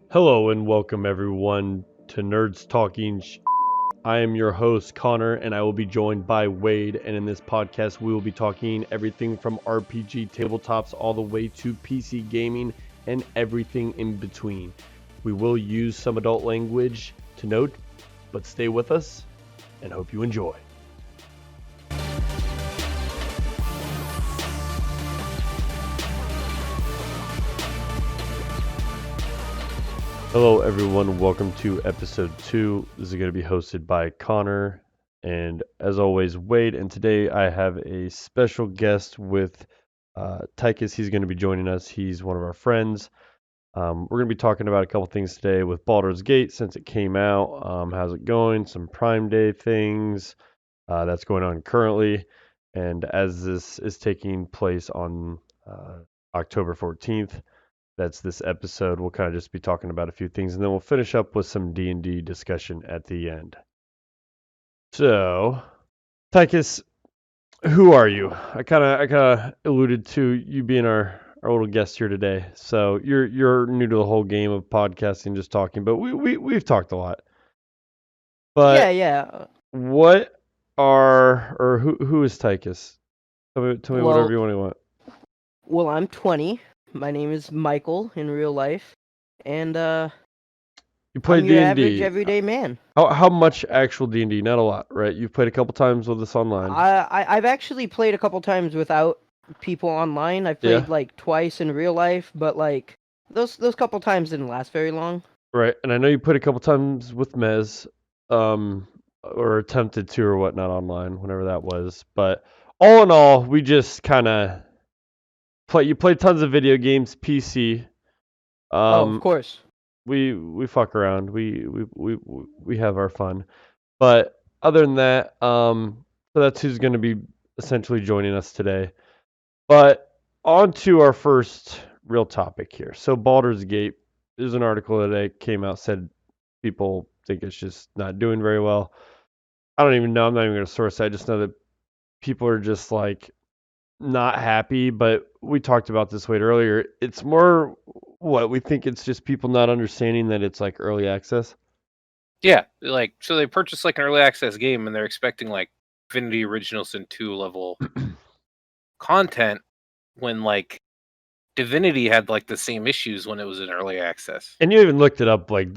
Hello and welcome everyone to Nerds Talking. I am your host Connor and I will be joined by Wade, and in this podcast we will be talking everything from RPG tabletops all the way to PC gaming and everything in between. We will use some adult language to note, but stay with us and hope you enjoy. Hello everyone, welcome to episode 2. This is going to be hosted by Connor and as always Wade, and today I have a special guest with Tychus. He's going to be joining us. He's one of our friends. We're going to be talking about a couple things today with Baldur's Gate since it came out. How's it going? Some Prime Day things that's going on currently, and as this is taking place on October 14th, that's this episode. We'll kind of just be talking about a few things, and then we'll finish up with some D&D discussion at the end. So, Tychus, who are you? I kind of alluded to you being our little guest here today. So you're new to the whole game of podcasting, just talking, but we've talked a lot. But Yeah. what are or who is Tychus? Tell me whatever you want. Well, I'm 20. My name is Michael in real life, and You play I'm your D&D. average everyday man. How much actual D&D? Not a lot, right? You've played a couple times with us online. I've actually played a couple times without people online. I've played like twice in real life, but like those couple times didn't last very long. Right, and I know you played a couple times with Mez, or attempted to or whatnot online, whenever that was. But all in all, we just kind of play. You play tons of video games, PC. Of course. We fuck around. We have our fun. But other than that, so that's who's going to be essentially joining us today. But on to our first real topic here. So Baldur's Gate, there's an article that came out, said people think it's just not doing very well. I don't even know. I'm not even going to source it. I just know that people are just like not happy. But we talked about this way earlier. It's more what we think it's just people not understanding that it's like early access. Yeah, like so they purchased like an early access game and they're expecting like Divinity Original Sin 2 level content when like Divinity had like the same issues when it was in early access. And you even looked it up. Like,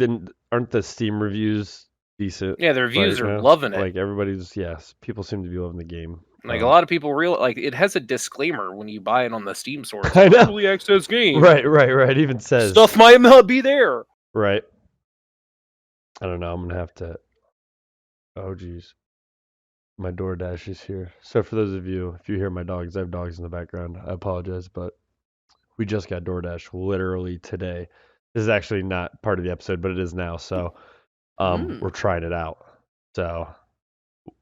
aren't the Steam reviews decent? Yeah, the reviews right are now? loving it. Like everybody's, yes, people seem to be loving the game. Like a lot of people like it has a disclaimer when you buy it on the Steam store. It's I like, know. early access game. Right. It even says Stuff might not be there. Right. I don't know. I'm gonna have to. Oh geez, my DoorDash is here. So for those of you, if you hear my dogs, I have dogs in the background. I apologize, but we just got DoorDash literally today. This is actually not part of the episode, but it is now. So we're trying it out. So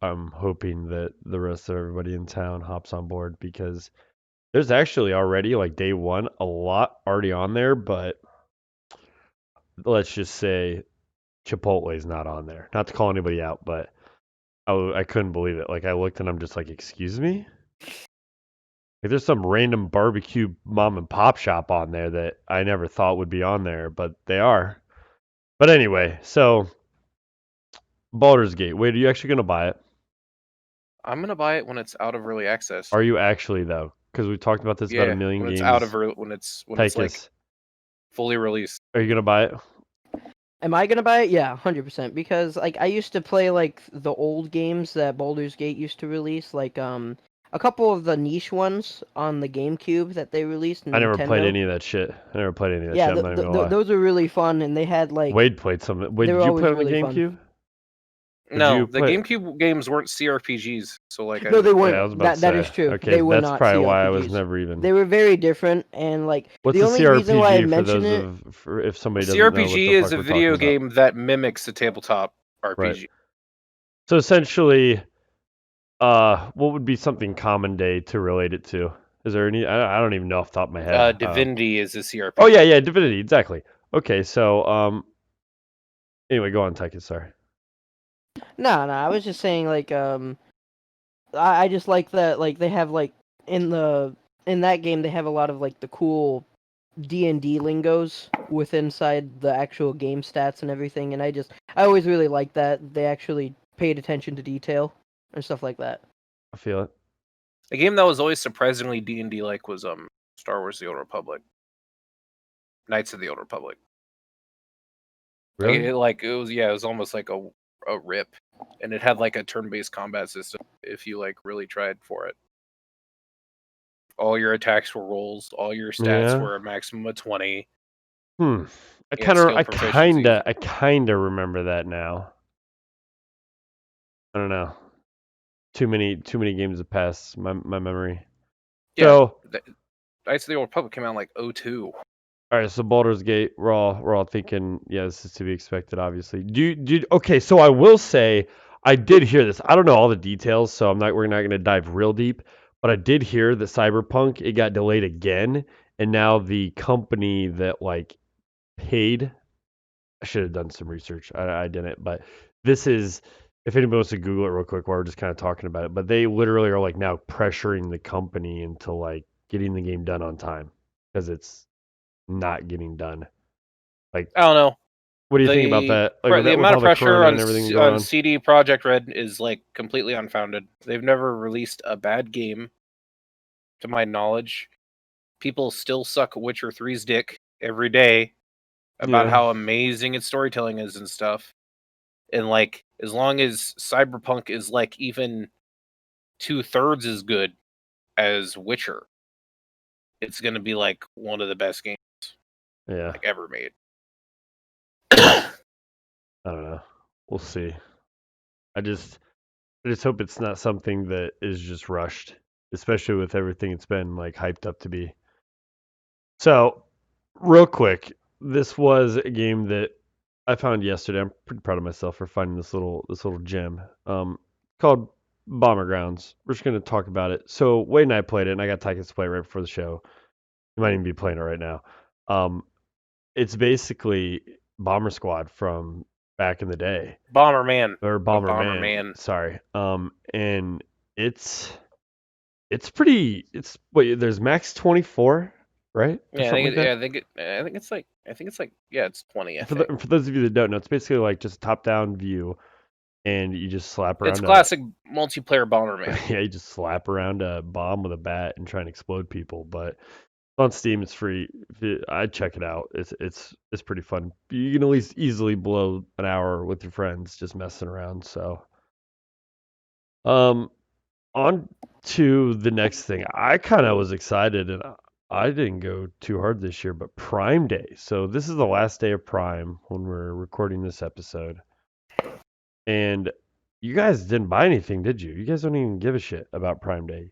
I'm hoping that the rest of everybody in town hops on board, because there's actually already, like, day one, a lot already on there, but let's just say Chipotle is not on there. Not to call anybody out, but I couldn't believe it. Like, I looked and I'm just like, excuse me? Like, there's some random barbecue mom and pop shop on there that I never thought would be on there, but they are. But anyway, so Baldur's Gate. Wait, are you actually going to buy it? I'm gonna buy it when it's out of early access. Are you actually, though? Because we talked about this about a million when games. It's out of when it's like fully released. Are you gonna buy it? Am I gonna buy it? Yeah, 100%. Because like I used to play like the old games that Baldur's Gate used to release, like a couple of the niche ones on the GameCube that they released. I never played any of that shit. Yeah, those are really fun, and they had like Wade played some. Wade, did you play on the GameCube? No, the GameCube games weren't CRPGs, so like no, they weren't. Yeah, I was about to say. That is true. Okay, they were that's not probably CRPGs. why I was never even. They were very different, and like what's the only reason why I mentioned it. If somebody doesn't CRPG know what the is fuck a video we're game that mimics a tabletop RPG. Right. So essentially, what would be something common day to relate it to? Is there any? I don't even know off the top of my head. Divinity is a CRPG. Oh yeah, Divinity, exactly. Okay, so anyway, go on, Tychus. Sorry. No, I was just saying like I just like that like they have like in that game they have a lot of like the cool D&D lingos with inside the actual game stats and everything, and I always really liked that they actually paid attention to detail and stuff like that. I feel it. A game that was always surprisingly D&D like was Star Wars: The Old Republic, Knights of the Old Republic. Really? It was almost like a rip, and it had like a turn-based combat system if you like really tried for it. All your attacks were rolls. All your stats Yeah. were a maximum of 20. I You had skill I proficiencies. kinda remember that now. I don't know. Too many games have passed my memory. Yeah, So, Knights of the Old Republic came out in like 02. all right, so Baldur's Gate, we're all thinking, yeah, this is to be expected, obviously. Okay, so I will say I did hear this. I don't know all the details, so we're not gonna dive real deep, but I did hear that Cyberpunk, it got delayed again, and now the company that like paid, I should have done some research. I didn't, but this is, if anybody wants to Google it real quick while we're just kind of talking about it, but they literally are like now pressuring the company into like getting the game done on time because it's not getting done. Like, I don't know. what do you think about that? Like The with amount all of the pressure corona and everything going on on. CD Projekt Red is like completely unfounded. They've never released a bad game, to my knowledge. People still suck Witcher 3's dick every day about Yeah, how amazing its storytelling is and stuff. And like, as long as Cyberpunk is like even 2/3 as good as Witcher, it's gonna be like one of the best games yeah. like ever made. I don't know. We'll see. I just hope it's not something that is just rushed, especially with everything it's been like hyped up to be. So, real quick, this was a game that I found yesterday. I'm pretty proud of myself for finding this little gem. Called Bomber Grounds. We're just gonna talk about it. So Wade and I played it, and I got Tychus to play it right before the show. You might even be playing it right now. Um, it's basically Bomber Squad from back in the day, Bomberman. or A Bomber Man. Bomberman. Sorry. And it's pretty. It's wait. There's max 24, right, or Yeah, something like that. I think it's like yeah, it's 20, I For think. for those of you that don't know, it's basically like just a top-down view, and you just slap It's around a classic multiplayer Bomberman. yeah, you just slap around a bomb with a bat and try and explode people. But on Steam, it's free. I'd check it out. It's pretty fun. You can at least easily blow an hour with your friends just messing around. So, um, on to the next thing. I kind of was excited, and I didn't go too hard this year, but Prime Day. So this is the last day of Prime when we're recording this episode. And you guys didn't buy anything, did you? You guys don't even give a shit about Prime Day.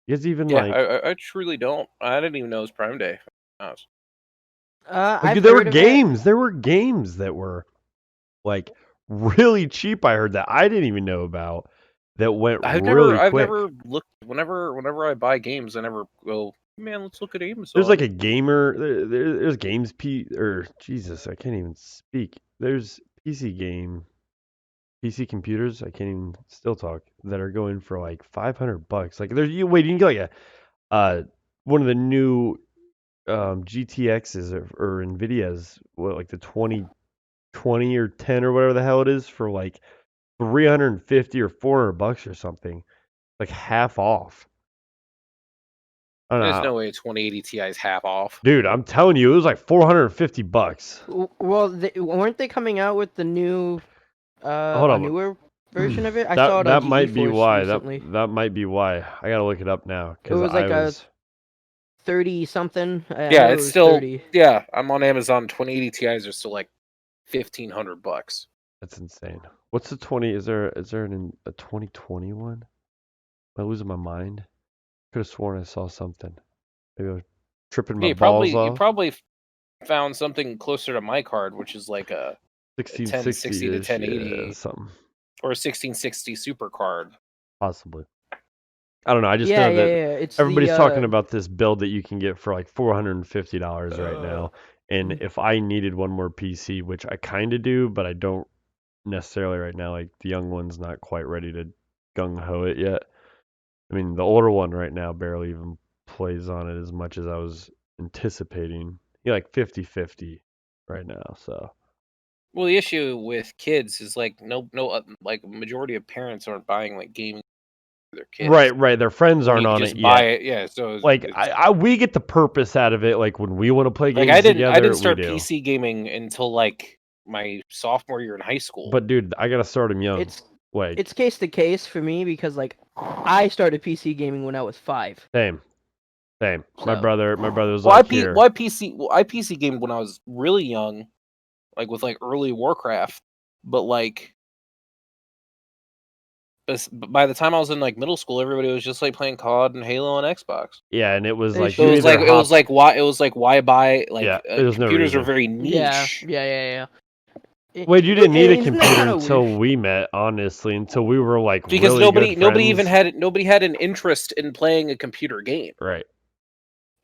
You guys even Yeah, like, I truly don't. I didn't even know it was Prime Day. Honest. dude, I've there were heard of it. games. There were games that were like really cheap. I heard that I didn't even know about that went really I've quick. never looked whenever I buy games, I never go, man, let's look at There's like Amazon. a gamer. There's games or Jesus, I can't even speak. There's PC computers. I can't even still talk that are going for like $500. Like there's you wait, you can get like a one of the new GTXs or Nvidias, what like the 2020 or 10 or whatever the hell it is for like 350 or $400 or something, like half off. I don't There's know, no way a 2080 Ti is half off. dude. I'm telling you, it was like $450. Well, weren't they coming out with the new, Hold a on, newer version of it? I saw that it on might be GeForce why. recently. That might be why. I gotta look it up now It because was I like a was. 30 something. I Yeah, know it it's was still 30. yeah. I'm on Amazon. 2080 Ti's are still like $1,500. That's insane. What's the 20? Is there a 2021? Am I losing my mind? Could have sworn I saw something. Maybe I was tripping Yeah, my balls you off. probably found something closer to my card, which is like a 1060 to 1660-ish, yeah, 1080 something. or a 1660 Super card. Possibly. I don't know. I just Yeah, know yeah, that yeah. It's the everybody's talking about this build that you can get for like $450 right uh, now. And if I needed one more PC, which I kind of do, but I don't necessarily right now, like the young one's not quite ready to gung ho it yet. I mean, the older one right now barely even plays on it as much as I was anticipating. you're like 50-50 right now. So Well, the issue with kids is like no, like majority of parents aren't buying like gaming for their kids. right. Their friends When aren't you could on it just buy yet. it, yeah. So Like we get the purpose out of it. Like when we want to play like games I together, didn't we start do. PC gaming until like my sophomore year in high school. But dude, I gotta start him young. It's case to case for me because like I started PC gaming when I was 5. Same. My So- brother was Well, like here. I PC gamed when I was really young, like with like early Warcraft, but like by the time I was in like middle school, everybody was just like playing COD and Halo on Xbox. Yeah, and it was They like should- you So either it was like why buy like Yeah, there's no computers are reason. very Yeah, niche. yeah. Wait, you didn't need a Isn't that computer kinda until weird? we met, honestly, until we were like Because really good friends. nobody had an interest in playing a computer game. Right.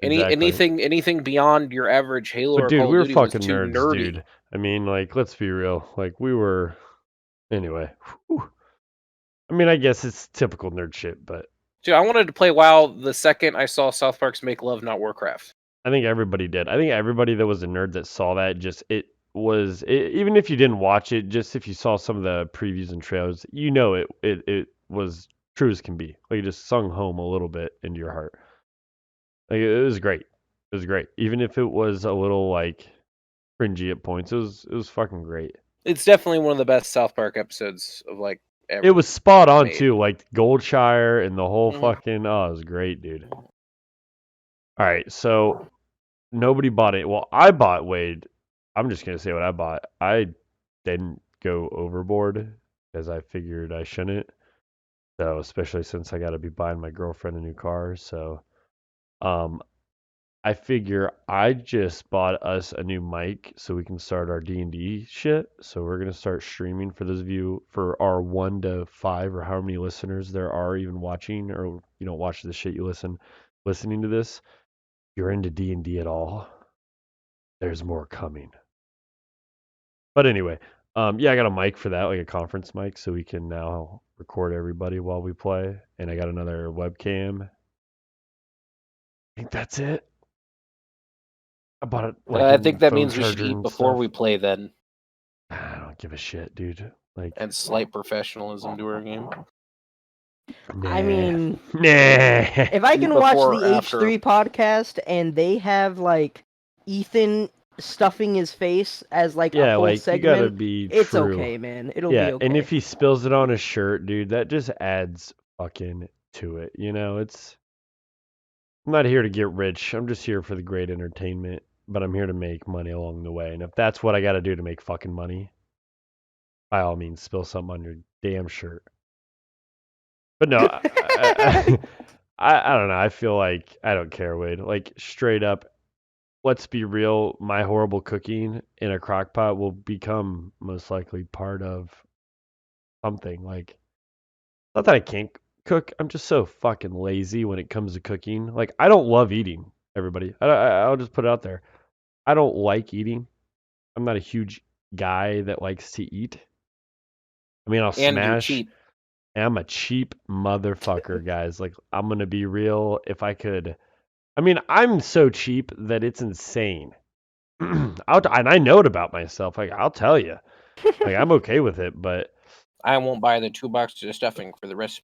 Exactly. Anything beyond your average Halo But or dude, Call we of were Duty was fucking too nerds, nerdy. dude. I mean, like, let's be real. Like, we were. Anyway. Whew. I mean, I guess it's typical nerd shit, but Dude, I wanted to play WoW the second I saw South Park's Make Love Not Warcraft. I think everybody did. I think everybody that was a nerd that saw that even if you didn't watch it, just if you saw some of the previews and trailers, you know it was true as can be. Like it just sung home a little bit into your heart. Like it was great. It was great. Even if it was a little like cringy at points, it was fucking great. It's definitely one of the best South Park episodes of like ever. It was spot on made. too, like Goldshire and the whole Mhm. fucking it was great, dude. All right, so nobody bought it. Well, I bought Wade. I'm just gonna say what I bought. I didn't go overboard because I figured I shouldn't. So especially since I got to be buying my girlfriend a new car, so um, I figure I just bought us a new mic so we can start our D&D shit. So we're gonna start streaming for those of you for our 1 to 5 or how many listeners there are even watching, or you don't watch the shit you listening to this. You're into D&D at all? There's more coming. But anyway, yeah, I got a mic for that, like a conference mic, so we can now record everybody while we play. And I got another webcam. I think that's it. I bought it like I a think that phone means we should charger eat and before stuff. we play then, I don't give a shit, dude. Like, and slight professionalism to our game. I mean, nah. if I Eat can watch before the or after. H3 podcast and they have like Ethan stuffing his face as like Yeah, a whole like you gotta segment, be it's true. okay, man. It'll Yeah, be okay. and if he spills it on his shirt, dude, that just adds fucking to it. You know, I'm not here to get rich. I'm just here for the great entertainment, but I'm here to make money along the way. And if that's what I got to do to make fucking money, by all means, spill something on your damn shirt. But no, I don't know. I feel like I don't care, Wade. Like straight up, let's be real. My horrible cooking in a crock pot will become most likely part of something. Like, not that I can't cook. I'm just so fucking lazy when it comes to cooking. Like, I don't love eating. Everybody, I'll just put it out there. I don't like eating. I'm not a huge guy that likes to eat. I mean, I'll And you're smash. cheap. I'm a cheap motherfucker, guys. Like, I'm gonna be real. If I could, I mean, I'm so cheap that it's insane. And I know it about myself. Like, I'll tell you. Like, I'm okay with it, but I won't buy the 2 boxes of stuffing for the rest.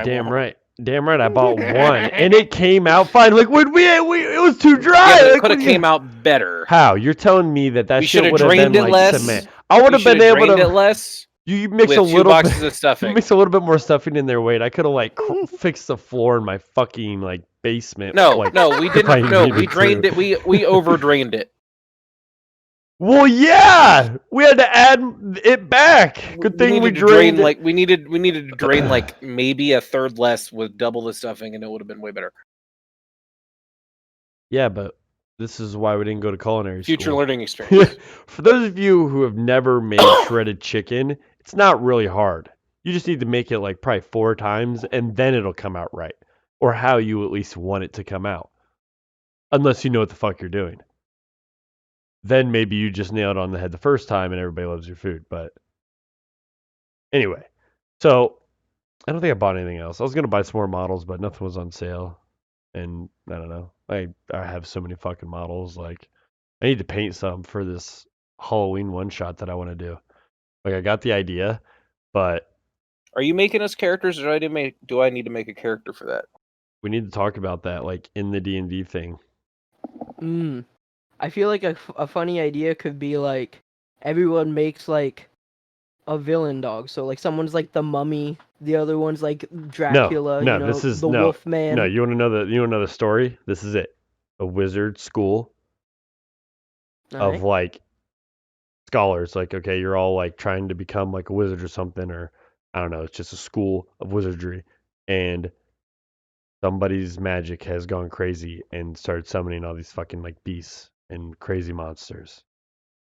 damn right. Damn right, I bought one, and it came out fine. Like when it was too dry. Yeah, but it like, could have came out better. How? You're telling me that We shit should have would have been drained it like less. cement? I would We have been should have able drained it to. less You mix with a 2 little boxes of bit. You stuffing. mix a little bit more stuffing in there. Wait, I could have like fixed the floor in my fucking like basement. No, like, no, we if I didn't. No, we needed drained to. it. We over drained it. Well, yeah, we had to add it back. Good thing we needed to drain drained it. like we needed to drain like maybe a third less with double the stuffing, and it would have been way better. Yeah, but this is why we didn't go to culinary Future school. learning experience. For those of you who have never made shredded chicken, it's not really hard. You just need to make it like probably 4 times, and then it'll come out right, or how you at least want it to come out. Unless you know what the fuck you're doing. Then maybe you just nailed it on the head the first time and everybody loves your food. But anyway, so I don't think I bought anything else. I was going to buy some more models, but nothing was on sale. And I don't know. I have so many fucking models. Like, I need to paint some for this Halloween one shot that I want to do. Like I got the idea, but Are you making us characters, or do I need to make a character for that? we need to talk about that, like in the D&D thing. I feel like a funny idea could be like everyone makes like a villain dog. So like someone's like the Mummy, the other one's like Dracula. No, this is the no. Wolfman. You want to know the story? This is it. A wizard school All of right. like scholars. Like, okay, you're all like trying to become like a wizard or something, or I don't know. It's just a school of wizardry, and somebody's magic has gone crazy and started summoning all these fucking like beasts and crazy monsters,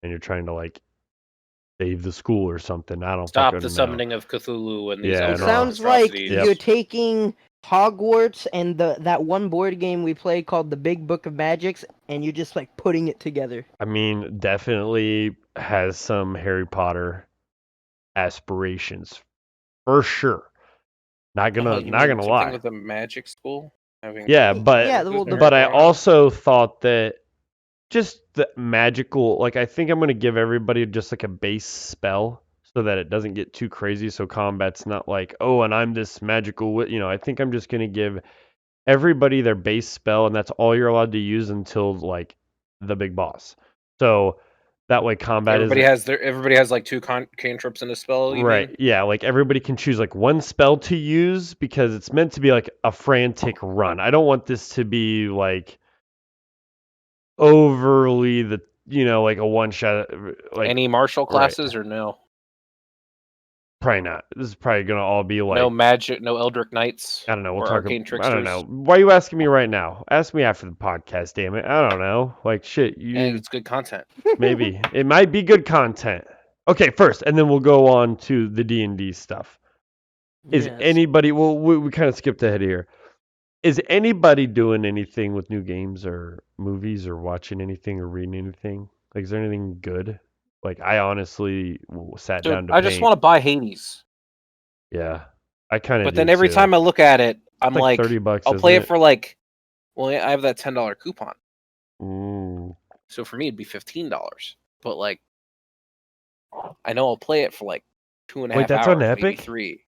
and you're trying to like save the school or something. I don't Stop the fucking know. summoning of Cthulhu and these Yeah, It and all. sounds like monstrosities. Yep. you're taking Hogwarts and that one board game we play called the Big Book of Magics, and you're just like putting it together. I mean, definitely has some Harry Potter aspirations for sure. Not You gonna mean something lie. with a magic school? Having Yeah, magic but well, in the Harry I Potter? also thought that just the magical, like I think I'm gonna give everybody just like a base spell so that it doesn't get too crazy. So combat's not like, oh, and I'm this magical, I think I'm just gonna give everybody their base spell, and that's all you're allowed to use until like the big boss. So that way combat Everybody has like two cantrips in a spell. You right. mean? Yeah, like everybody can choose like one spell to use because it's meant to be like a frantic run. I don't want this to be like overly like a one shot like Any martial right. classes or no? Probably not. This is probably gonna all be like No magic, no Eldritch Knights I don't know, we'll or talk arcane I don't tricksters. know. Why are you asking me right now? Ask me after the podcast, damn it. I don't know. Like shit, And it's good content. maybe. It might be good content. Okay, first, and then we'll go on to the D&D stuff. Is Yes. anybody well we kind of skipped ahead here. Is anybody doing anything with new games or movies or watching anything or reading anything? Like, is there anything good? Like, I honestly sat Dude, down to I just paint. want to buy Hades. Yeah, I kind of But do then every too. time I look at it, I'm It's like like, $30, I'll isn't play it it? for like, well, I have that $10 coupon. Mm. So for me, it'd be $15. But like, I know I'll play it for like 2.5 Wait, that's hours, on maybe Epic? 3.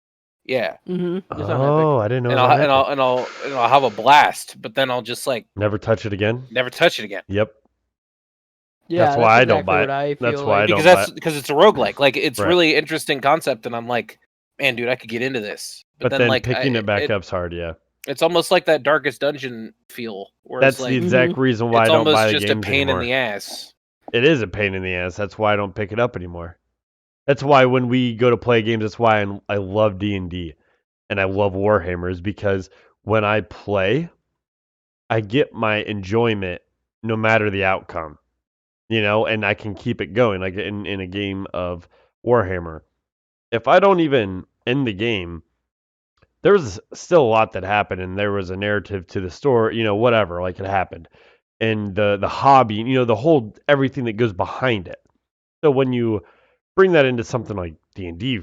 Yeah, It's on Oh, Epic. I didn't know it and was I'll on and I'll Epic. and I'll and I'll have a blast. But then I'll just like Never touch it again? never touch it again. Yep. Yeah, That's why I don't exactly buy what it. I That's feel why I like. don't Because buy it. because it's a roguelike. Like it's Right. really interesting concept, and I'm like, man, dude, I could get into this. But then then like picking it back up's hard, yeah. it's almost like that Darkest Dungeon feel, where That's it's the like exact reason why it's I don't almost buy the just a games pain in anymore. the ass. It is a pain in the ass. That's why I don't pick it up anymore. That's why when we go to play games, that's why I love D&D and I love Warhammers because when I play, I get my enjoyment no matter the outcome, and I can keep it going. Like in a game of Warhammer, if I don't even end the game, there was still a lot that happened, and there was a narrative to the story, whatever, like it happened, and the hobby, the whole everything that goes behind it. So when you bring that into something like D&D,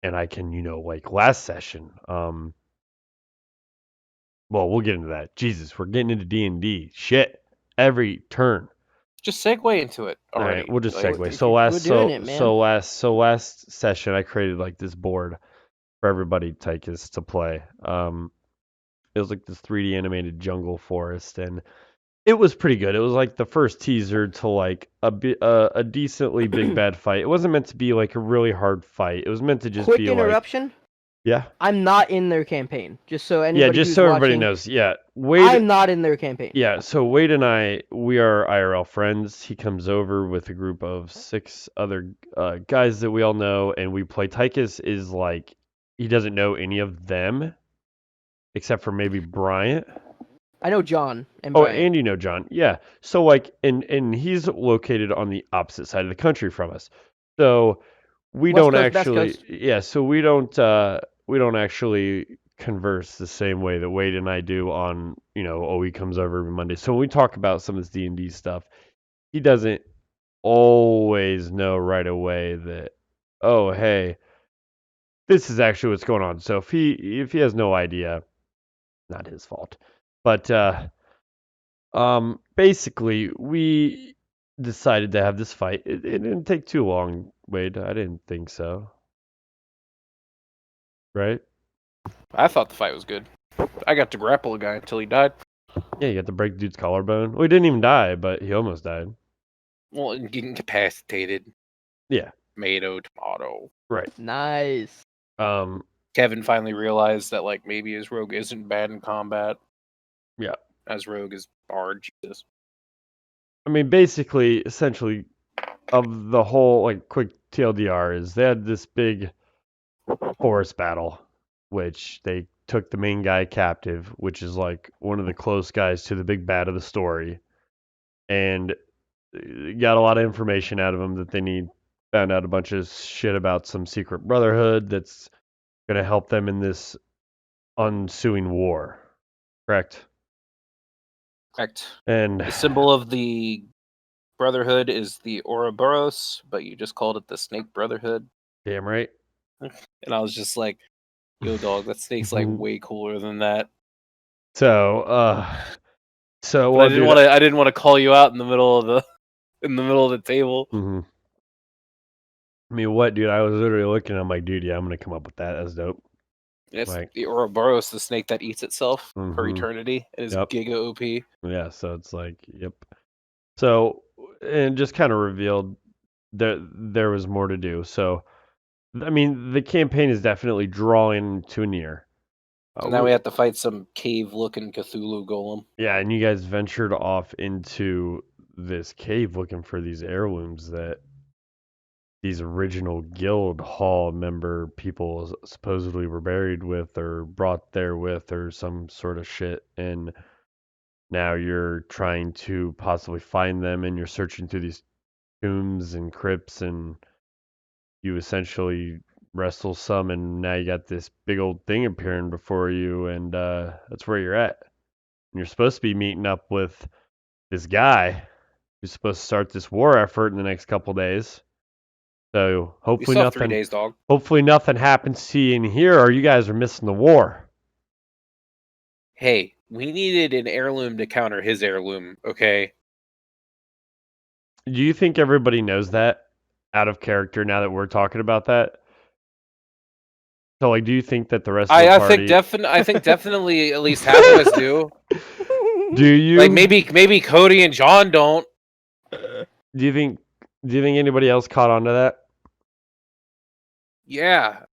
and I can, like last session, well, we'll get into that. Jesus, we're getting into D&D. Shit, every turn. Just segue into it All already. right, we'll just Like, segue. If So we're doing it, man. last session, I created like this board for everybody, Tychus, to play. It was like this 3D animated jungle forest, and it was pretty good. It was like the first teaser to like a decently big bad fight. It wasn't meant to be like a really hard fight. It was meant to just Quick be like, interruption. yeah, I'm not in their campaign. Just so yeah, anybody just who's so everybody watching, knows. Yeah, I'm not in their campaign. Yeah, so Wade and I, we are IRL friends. He comes over with a group of 6 other guys that we all know, and we play. Tychus is like, he doesn't know any of them, except for maybe Bryant. I know John and Oh, Brian. and you know John. Yeah. So like, and he's located on the opposite side of the country from us. So we West don't Coast, Best actually, Coast. yeah. So we don't actually converse the same way that Wade and I do on, oh, he comes over every Monday. So when we talk about some of this D&D stuff, he doesn't always know right away that, oh, hey, this is actually what's going on. So if he has no idea, not his fault. But basically, decided to have this fight. It didn't take too long, Wade. I didn't think so. Right? I thought the fight was good. I got to grapple a guy until he died. Yeah, you got to break dude's collarbone. Well, he didn't even die, but he almost died. Well, and getting incapacitated. Yeah. Tomato. Right. Nice. Kevin finally realized that like maybe his rogue isn't bad in combat. Yeah. As rogue is bard, Jesus. I mean, basically, essentially, of the whole like quick TLDR is they had this big forest battle, which they took the main guy captive, which is like one of the close guys to the big bad of the story, and got a lot of information out of him that they need. Found out a bunch of shit about some secret brotherhood that's going to help them in this ensuing war. Correct? Correct. And The symbol of the Brotherhood is the Ouroboros, but you just called it the Snake Brotherhood. damn right. And I was just like, yo, dog, that snake's like way cooler than that. So, But well, dude, I didn't want to call you out in the middle of the table. Mm-hmm. I mean, what, dude? I was literally looking. I'm like, dude, yeah, I'm gonna come up with that. That's dope. It's Like, the Ouroboros, the snake that eats itself for Mhm. eternity. It is Yep. giga OP. Yeah, so it's like, yep. So, and just kind of revealed there was more to do. So, I mean, the campaign is definitely drawing to near. Now we have to fight some cave-looking Cthulhu golem. Yeah, and you guys ventured off into this cave looking for these heirlooms that these original guild hall member people supposedly were buried with or brought there with or some sort of shit. And now you're trying to possibly find them and you're searching through these tombs and crypts and you essentially wrestle some and now you got this big old thing appearing before you and that's where you're at. And you're supposed to be meeting up with this guy who's supposed to start this war effort in the next couple days. So We hopefully still have 3 nothing days, dog. hopefully nothing happens to you in here or you guys are missing the war. Hey, we needed an heirloom to counter his heirloom, okay? Do you think everybody knows that out of character now that we're talking about that? So like do you think that the rest of the I party think definitely at least half of us do. Do you Like maybe Cody and John don't. do you think anybody else caught on to that? Yeah.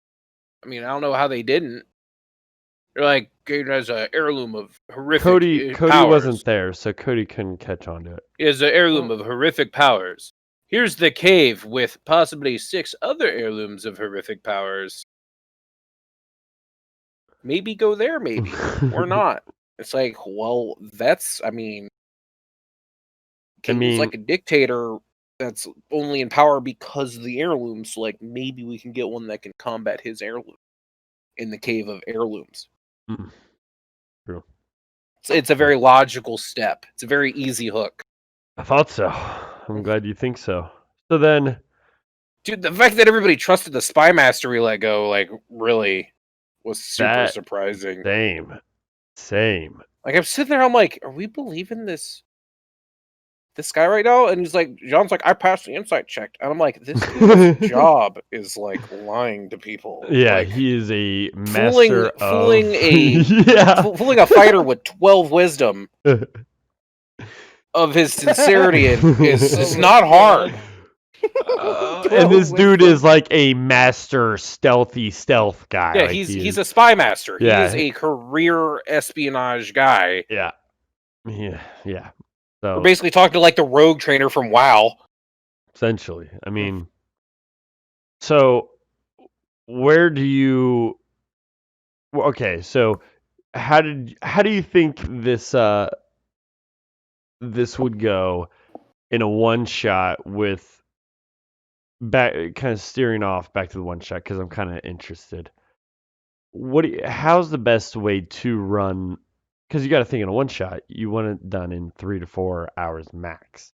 I mean, I don't know how they didn't. They're like, it has an heirloom of horrific Cody powers. wasn't there, so Cody couldn't catch on to it. It has an heirloom of horrific powers. Here's the cave with possibly 6 other heirlooms of horrific powers. Maybe go there, maybe. Or not. It's like, well, that's, I mean, King's like a dictator that's only in power because of the heirlooms. So, like, maybe we can get one that can combat his heirloom in the cave of heirlooms. True. It's a very logical step. It's a very easy hook. I thought so. I'm glad you think so. So then, dude, the fact that everybody trusted the spy master we let go, like, really was super surprising. Same. Like, I'm sitting there, I'm like, are we believing this guy right now? And he's like, John's like, I passed the insight check. And I'm like, this dude's job is like lying to people. Yeah, like, he is a master fooling of fooling a fighter with 12 wisdom of his sincerity is not hard. And this dude is like a master stealth guy. Yeah, like he's a spy master. Yeah. He is a career espionage guy. Yeah. So we're basically talking to like the rogue trainer from WoW. Essentially. I mean, so where do you okay, so how do you think this would go in a one shot with back kind of steering off back to the one shot because I'm kind of interested. How's the best way to run? Because you got to think in a one shot, you want it done in 3 to 4 hours max.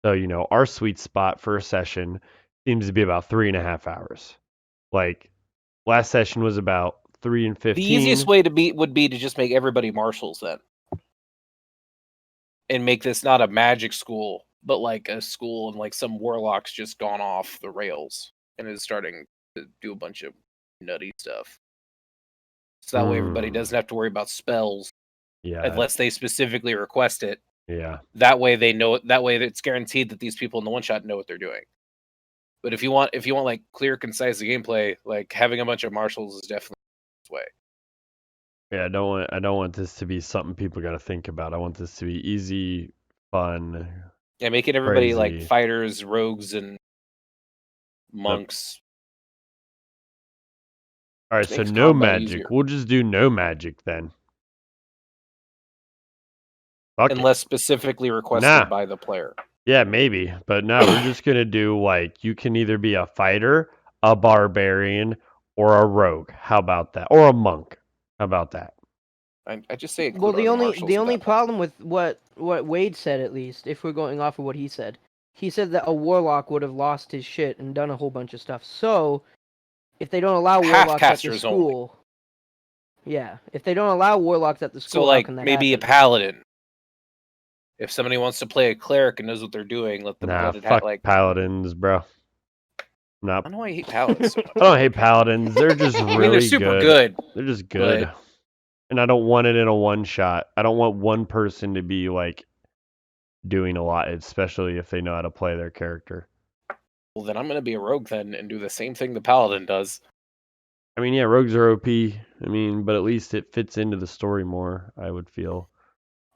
So our sweet spot for a session seems to be about 3.5 hours. Like last session was about 3 and 15. The easiest way would be to just make everybody marshals then, and make this not a magic school but like a school and like some warlock's just gone off the rails and is starting to do a bunch of nutty stuff. So that way everybody doesn't have to worry about spells Yeah. unless they specifically request it. Yeah. That way they know. That way it's guaranteed that these people in the one shot know what they're doing. But if you want like clear, concise gameplay, like having a bunch of marshals is definitely the way. Yeah, I don't want this to be something people got to think about. I want this to be easy, fun. Yeah, making everybody like crazy. fighters, rogues, and monks. All right, Just so makes no combat magic. easier. We'll just do no magic then. Fuck it. Unless specifically requested Nah. by the player. Yeah, maybe. But no, we're just going to do like you can either be a fighter, a barbarian, or a rogue. How about that? Or a monk. How about that? I just say include Well, other marshals the at only that point. problem with what Wade said, at least, if we're going off of what he said that a warlock would have lost his shit and done a whole bunch of stuff. So, if they don't allow warlocks at the Half-casters only. school, yeah, if they don't allow warlocks at the So school, how like can that maybe happen? a paladin. If somebody wants to play a cleric and knows what they're doing, let them Nah, let it fuck like. paladins, bro. Nah. I don't know why you hate paladins so much. I don't hate paladins. They're just I mean, really they're super good. They're just good. But And I don't want it in a one shot. I don't want one person to be like doing a lot, especially if they know how to play their character. well, then I'm gonna be a rogue then and do the same thing the paladin does. I mean, yeah, rogues are OP. I mean, but at least it fits into the story more, I would feel.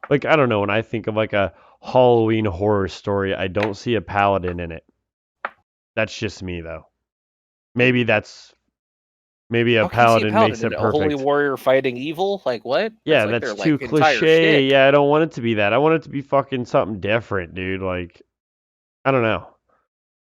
Like, I don't know, when I think of like a Halloween horror story, I don't see a paladin in it. That's just me though. Maybe a How can you see a paladin makes paladin? it A holy perfect. warrior fighting evil? Like what? Yeah, Like their that's too like entire cliche. shtick. Yeah, I don't want it to be that. I want it to be fucking something different, dude. Like, I don't know.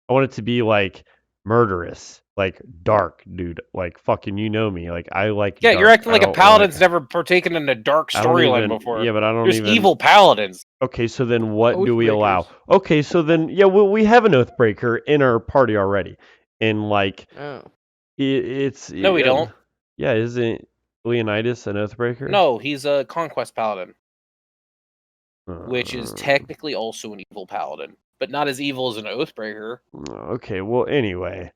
I want it to be like murderous, like dark, dude. Like fucking, you know me. Like I like Yeah, dark. you're acting I like a don't like. paladin's never partaken in a dark I don't storyline even. before. Yeah, but I don't There's even. evil paladins. Okay, so then what do we Oathbreakers. allow? Okay, so then yeah, we have an Oathbreaker in our party already, and like Oh. it's No, we don't. yeah, isn't Leonidas an Oathbreaker? No, he's a conquest paladin, which is Uh, technically also an evil paladin, but not as evil as an oathbreaker. okay, well anyway,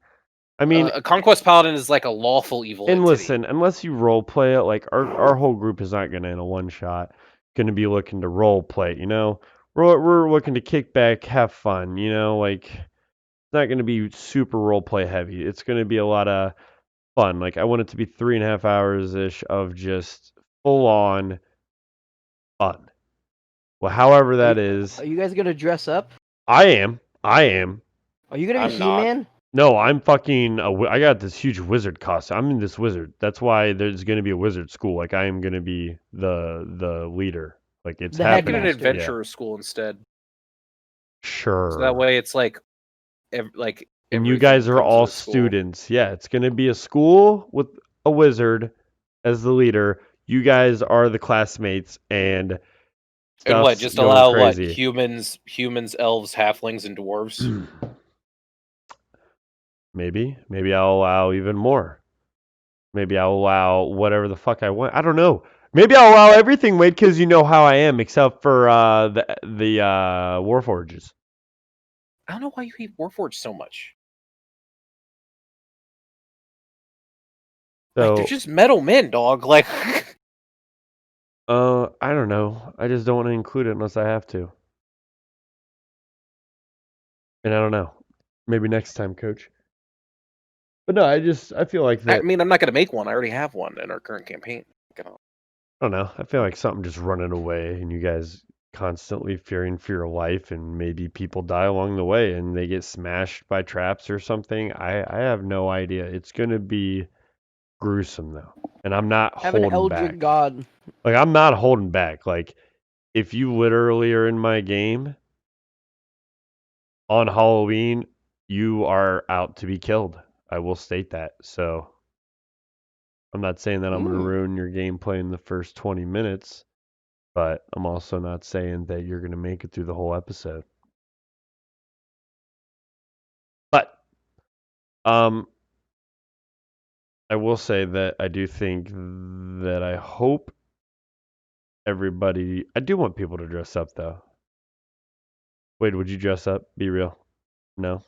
I mean, A conquest paladin is like a lawful evil and entity. listen, unless you role play it, like our whole group is not gonna in a one shot gonna be looking to role play. You know, we're looking to kick back, have fun. You know, like it's not gonna be super role play heavy. It's gonna be a lot of fun. Like I want it to be 3.5 hours ish of just full on fun. Well, however that is, Are you guys gonna dress up? I am. I am. Are you gonna be I'm not. He-Man? No, I'm fucking. I got this huge wizard costume. I'm in this wizard. That's why there's gonna be a wizard school. Like I am gonna be the leader. Like it's The Make it an happening. headmaster. Yeah, adventurer school instead. sure. So that way it's like And you everything guys are comes all with a school. students. Yeah, it's gonna be a school with a wizard as the leader. You guys are the classmates, and And what? stuff's Just going allow what? crazy. Humans, elves, halflings, and dwarves. Maybe I'll allow even more. Maybe I'll allow whatever the fuck I want. I don't know. Maybe I'll allow everything, Wade, because you know how I am, except for the Warforges. I don't know why you hate Warforged so much. Like they're So, just metal men, dog. Like I don't know. I just don't want to include it unless I have to. And I don't know. Maybe next time, Coach. But no, I feel like I that. mean, I'm not gonna make one. I already have one in our current campaign. I don't know. I feel like something just running away, and you guys constantly fearing for your life, and maybe people die along the way, and they get smashed by traps or something. I have no idea. It's gonna be gruesome though, and I'm not Have an holding Eldritch back. God. Like I'm not holding back. Like if you literally are in my game on Halloween, you are out to be killed. I will state that. So I'm not saying that I'm going to Ooh. ruin your gameplay in the first 20 minutes, but I'm also not saying that you're going to make it through the whole episode. But I will say that I do think that I hope everybody. I do want people to dress up though. Wait, would you dress up? Be real. No.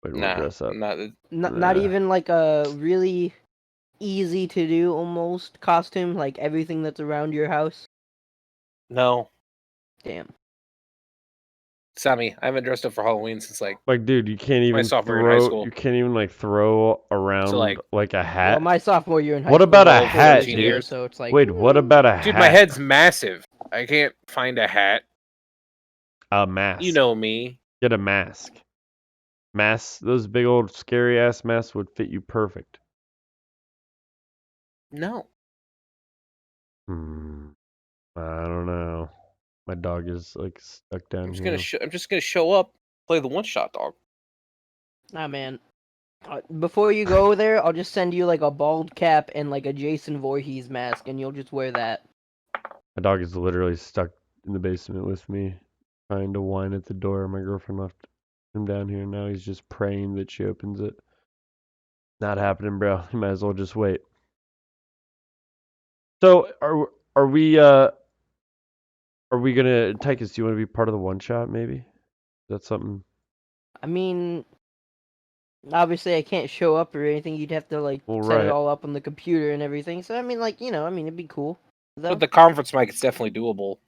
Wait, we'll Nah, dress up. not Not even like a really easy to do almost costume, like everything that's around your house. no. Damn. Sammy, I haven't dressed up for Halloween since like Like, dude, you can't my even sophomore year in high throw. school. You can't even like throw around like a hat. Well, my sophomore year in high What school. about was a like hat, 14 dude? years, so it's like. Wait, what about a Dude, hat? my head's massive. I can't find a hat. A mask. You know me. Get a mask. Masks, those big old scary ass masks would fit you perfect. No. I don't know. My dog is like stuck down here. I'm just gonna show up, play the one shot dog. Nah, man. Before you go there, I'll just send you like a bald cap and like a Jason Voorhees mask, and you'll just wear that. My dog is literally stuck in the basement with me, trying to whine at the door. My girlfriend left him down here, and now he's just praying that she opens it. Not happening, bro. You might as well just wait. So are we gonna Tychus, do you want to be part of the one shot maybe? Is that something? I mean, obviously I can't show up or anything. You'd have to like Well, set it right. all up on the computer and everything. So I mean, like it'd be cool. Though. But the conference mic is definitely doable.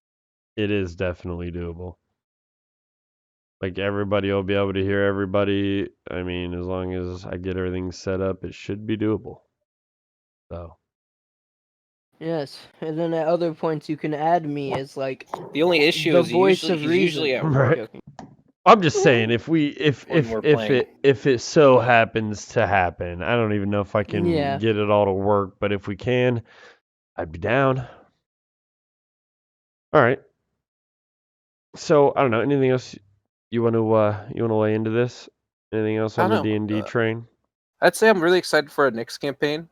It is definitely doable. Like everybody will be able to hear everybody. I mean, as long as I get everything set up, it should be doable. So. Yes, and then at other points you can add me as like The only issue the is voice of he's reason. usually at Right. work. I'm just saying, if When we're playing. if it so happens to happen, I don't even know if I can Yeah. get it all to work, but if we can, I'd be down. All right. So I don't know. Anything else you want to lay into this? Anything else on the D&D train? I'd say I'm really excited for a Knicks campaign.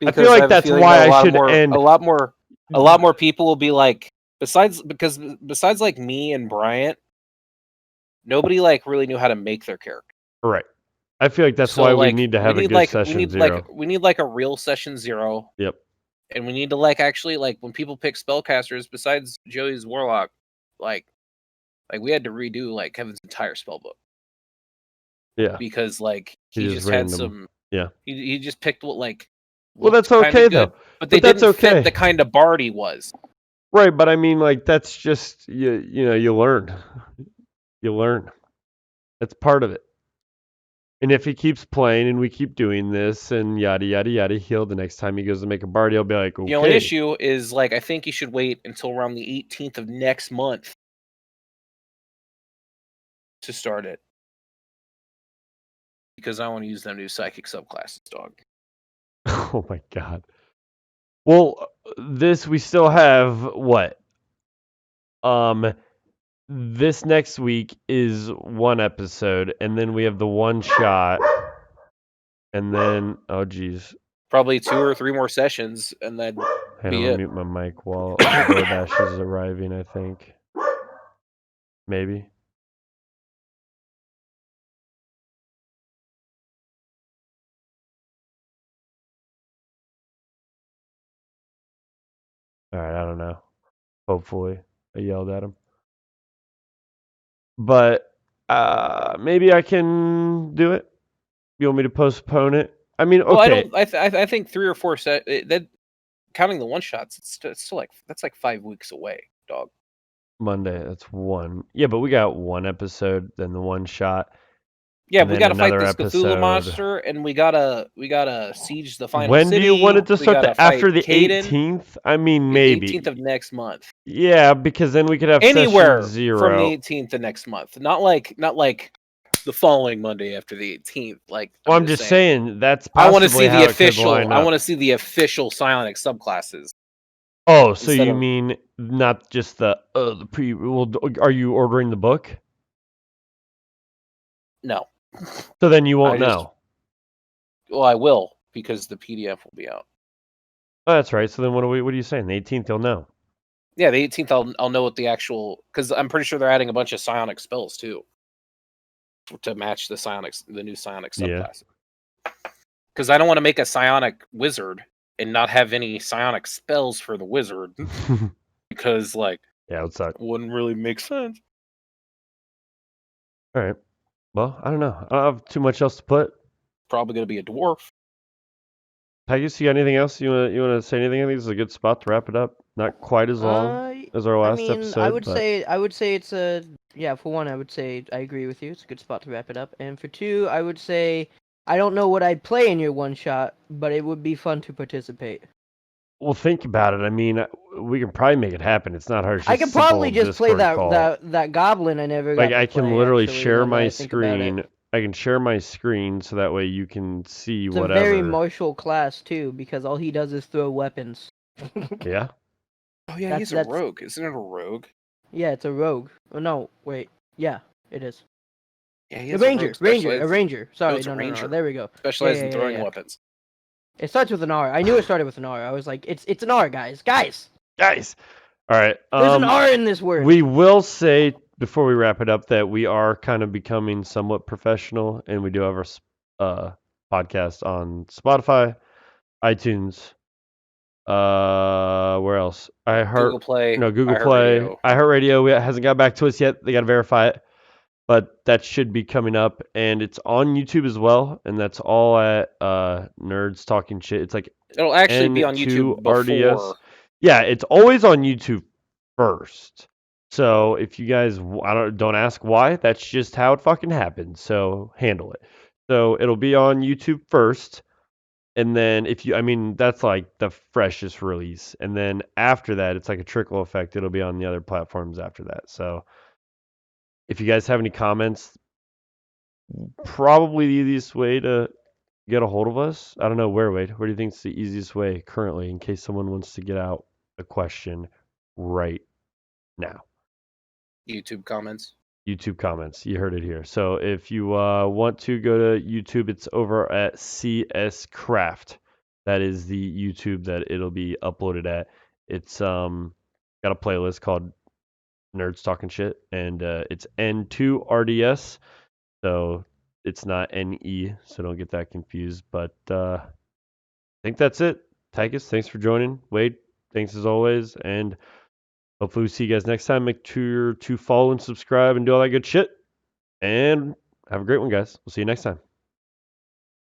I feel like that's why I should end. A lot more people will be like, besides like me and Bryant, nobody like really knew how to make their character. Right. I feel like that's So, why like, we need to have a good session zero. we need like a real session 0. Yep. And we need to like actually like when people pick spellcasters besides Joey's Warlock, like we had to redo like Kevin's entire spell book. Yeah. Because like he just random. had some Yeah. He just picked what like well, that's okay good, though. but they didn't fit the kind of bard he was. Right, but I mean, like that's just you learn. You learn. That's part of it. And if he keeps playing and we keep doing this and yada yada yada, the next time he goes to make a bard, he'll be like, okay. The only issue is like I think you should wait until around the 18th of next month to start it. Because I want to use them new psychic subclasses, dog. Oh my god. Well, this we still have what? This next week is one episode, and then we have the one shot, and then oh geez, probably 2 or 3 more sessions, and then hang on, I'll mute my mic while DoorDash is arriving. I think maybe. All right, I don't know. Hopefully, I yelled at him. But maybe I can do it. You want me to postpone it? I mean, okay. Well, I don't. I think 3 or 4 that counting the one shots, it's still like that's like 5 weeks away, dog. Monday, that's 1. Yeah, but we got 1 episode, then the one shot. Yeah, we gotta fight this Cthulhu monster, and we gotta siege the final when city. When do you want it to start? After the 18th? I mean, maybe. 18th of next month. Yeah, because then we could have anywhere session 0 from the 18th of next month. Not like the following Monday after the 18th. Like, I'm just saying that's I want to see the official. I want to see the official psionic subclasses. Oh, so you mean not just the pre? Well, are you ordering the book? No. So then you won't know. Well, I will because the PDF will be out. Oh, that's right. So then what are you saying? The 18th, you'll know. Yeah, the 18th, I'll know what the actual, because I'm pretty sure they're adding a bunch of psionic spells too to match the new psionic subclass. Because I don't want to make a psionic wizard and not have any psionic spells for the wizard because like it would suck. Wouldn't really make sense. All right. Well, I don't know. I don't have too much else to put. Probably going to be a dwarf. Tychus, you got anything else? You wanna say anything? I think this is a good spot to wrap it up. Not quite as long as our I last mean, I episode, would but say it's a yeah. For one, I would say I agree with you. It's a good spot to wrap it up. And for two, I would say I don't know what I'd play in your one shot, but it would be fun to participate. we'll think about it. I mean, we can probably make it happen. It's not hard. It's I just a could simple probably just play Discord that call. goblin I never Like got to I can play. literally Actually, share now that my I think about it, screen. I can share my screen so that way you can see it's a very whatever. martial class too, because all he does is throw weapons. Yeah. Oh yeah, That's he's a that's rogue. Isn't it a rogue? yeah, it's a rogue. Oh no, wait, yeah, it is. Yeah, he A is a rogue. ranger. Oh, Sorry, it's a no. ranger. There we go. Specialized in Yeah. throwing weapons. It starts with an R. I knew it started with an R. I was like, it's an R, guys. Guys, Guys. All right. there's an R in this word. We will say before we wrap it up that we are kind of becoming somewhat professional, and we do have our podcast on Spotify, iTunes. Where else? Google Play, Google Play, iHeartRadio. iHeartRadio. It hasn't got back to us yet. They got to verify it, but that should be coming up, and it's on YouTube as well. And that's all at Nerds Talking Shit. It's like It'll actually be on YouTube N2rds. before. Yeah, it's always on YouTube first. So if you guys, don't ask why. That's just how it fucking happens. So handle it. So it'll be on YouTube first, and then that's like the freshest release, and then after that, it's like a trickle effect. It'll be on the other platforms after that. So if you guys have any comments, probably the easiest way to get a hold of us. I don't know Wade. Where do you think is the easiest way currently, in case someone wants to get out a question right now? YouTube comments. YouTube comments. You heard it here. So if you want to go to YouTube, it's over at CS Craft. That is the YouTube that it'll be uploaded at. It's got a playlist called Nerds Talking Shit, and it's N2rds. So it's not NE, so don't get that confused. But I think that's it. Tychus, thanks for joining. Wade, thanks as always, and hopefully we see you guys next time. Make sure to follow and subscribe and do all that good shit. And have a great one, guys. We'll see you next time.